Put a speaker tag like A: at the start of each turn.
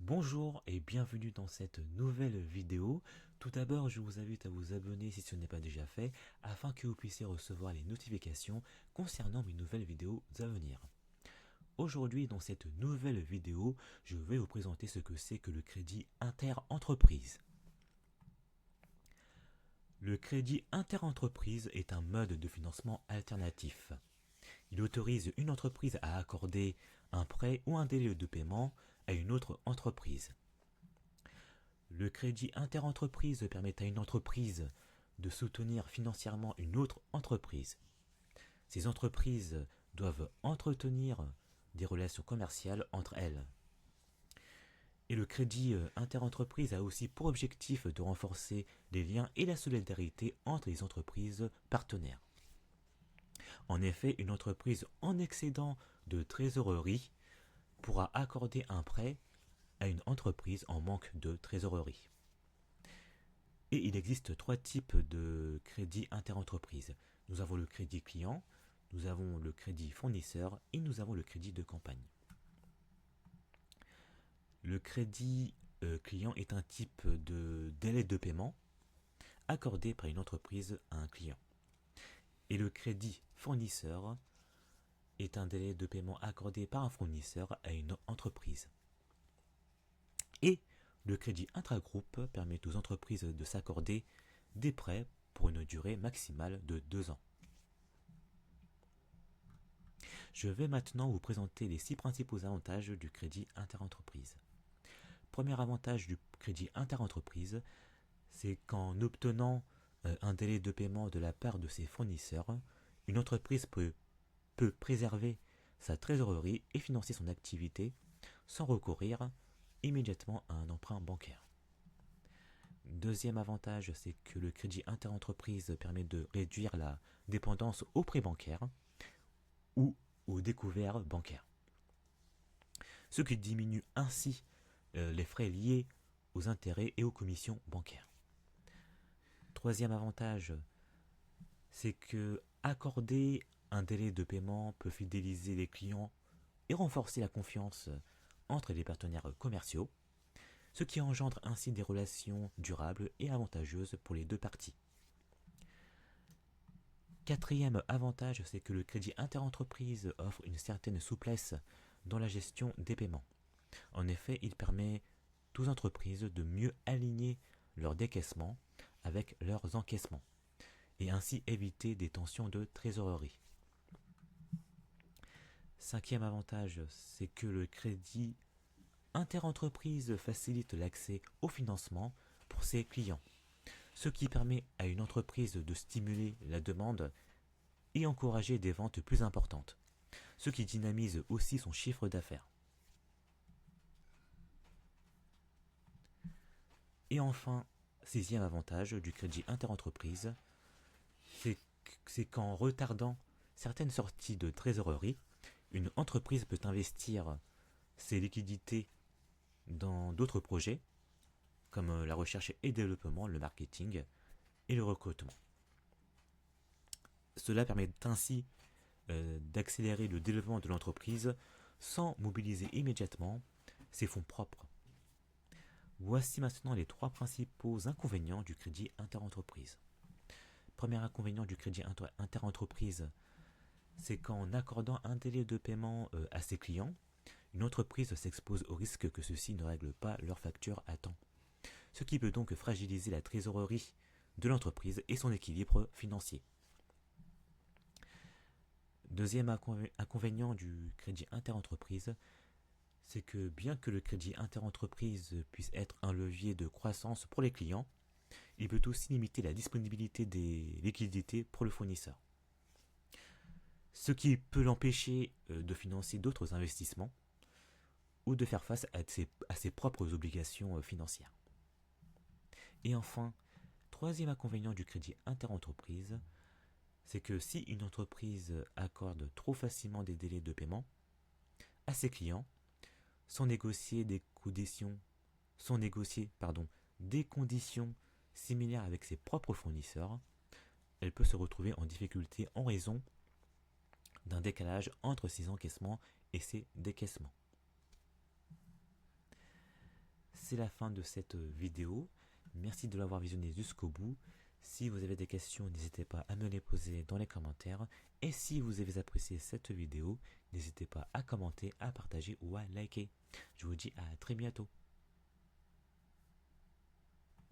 A: Bonjour et bienvenue dans cette nouvelle vidéo. Tout d'abord, je vous invite à vous abonner si ce n'est pas déjà fait, afin que vous puissiez recevoir les notifications concernant mes nouvelles vidéos à venir. Aujourd'hui, dans cette nouvelle vidéo, je vais vous présenter ce que c'est que le crédit inter-entreprise. Le crédit inter-entreprise est un mode de financement alternatif. Il autorise une entreprise à accorder un prêt ou un délai de paiement à une autre entreprise. Le crédit interentreprise permet à une entreprise de soutenir financièrement une autre entreprise. Ces entreprises doivent entretenir des relations commerciales entre elles. Et le crédit interentreprise a aussi pour objectif de renforcer les liens et la solidarité entre les entreprises partenaires. En effet, une entreprise en excédent de trésorerie pourra accorder un prêt à une entreprise en manque de trésorerie. Et il existe trois types de crédit interentreprise. Nous avons le crédit client, nous avons le crédit fournisseur et nous avons le crédit de campagne. Le crédit client est un type de délai de paiement accordé par une entreprise à un client. Et le crédit fournisseur est un délai de paiement accordé par un fournisseur à une entreprise. Et le crédit intragroupe permet aux entreprises de s'accorder des prêts pour une durée maximale de 2 ans. Je vais maintenant vous présenter les 6 principaux avantages du crédit interentreprise. Premier avantage du crédit interentreprise, c'est qu'en obtenant un délai de paiement de la part de ses fournisseurs, une entreprise peut préserver sa trésorerie et financer son activité sans recourir immédiatement à un emprunt bancaire. Deuxième avantage, c'est que le crédit interentreprise permet de réduire la dépendance aux prêts bancaires ou aux découverts bancaires, ce qui diminue ainsi les frais liés aux intérêts et aux commissions bancaires. Troisième avantage, c'est que accorder un délai de paiement peut fidéliser les clients et renforcer la confiance entre les partenaires commerciaux, ce qui engendre ainsi des relations durables et avantageuses pour les deux parties. Quatrième avantage, c'est que le crédit interentreprise offre une certaine souplesse dans la gestion des paiements. En effet, il permet aux entreprises de mieux aligner leurs décaissements avec leurs encaissements et ainsi éviter des tensions de trésorerie. Cinquième avantage, c'est que le crédit interentreprise facilite l'accès au financement pour ses clients, ce qui permet à une entreprise de stimuler la demande et encourager des ventes plus importantes, ce qui dynamise aussi son chiffre d'affaires. Et enfin, sixième avantage du crédit interentreprise, c'est qu'en retardant certaines sorties de trésorerie, une entreprise peut investir ses liquidités dans d'autres projets, comme la recherche et développement, le marketing et le recrutement. Cela permet ainsi d'accélérer le développement de l'entreprise sans mobiliser immédiatement ses fonds propres. Voici maintenant les 3 principaux inconvénients du crédit interentreprise. Premier inconvénient du crédit interentreprise, c'est qu'en accordant un délai de paiement à ses clients, une entreprise s'expose au risque que ceux-ci ne règlent pas leurs factures à temps, ce qui peut donc fragiliser la trésorerie de l'entreprise et son équilibre financier. Deuxième inconvénient du crédit interentreprise, c'est que bien que le crédit interentreprise puisse être un levier de croissance pour les clients, il peut aussi limiter la disponibilité des liquidités pour le fournisseur, ce qui peut l'empêcher de financer d'autres investissements ou de faire face à ses propres obligations financières. Et enfin, troisième inconvénient du crédit interentreprise, c'est que si une entreprise accorde trop facilement des délais de paiement à ses clients, sans négocier des conditions similaires avec ses propres fournisseurs, elle peut se retrouver en difficulté en raison d'un décalage entre ses encaissements et ses décaissements. c'est la fin de cette vidéo. Merci de l'avoir visionné jusqu'au bout. Si vous avez des questions, n'hésitez pas à me les poser dans les commentaires. Et si vous avez apprécié cette vidéo, n'hésitez pas à commenter, à partager ou à liker. Je vous dis à très bientôt.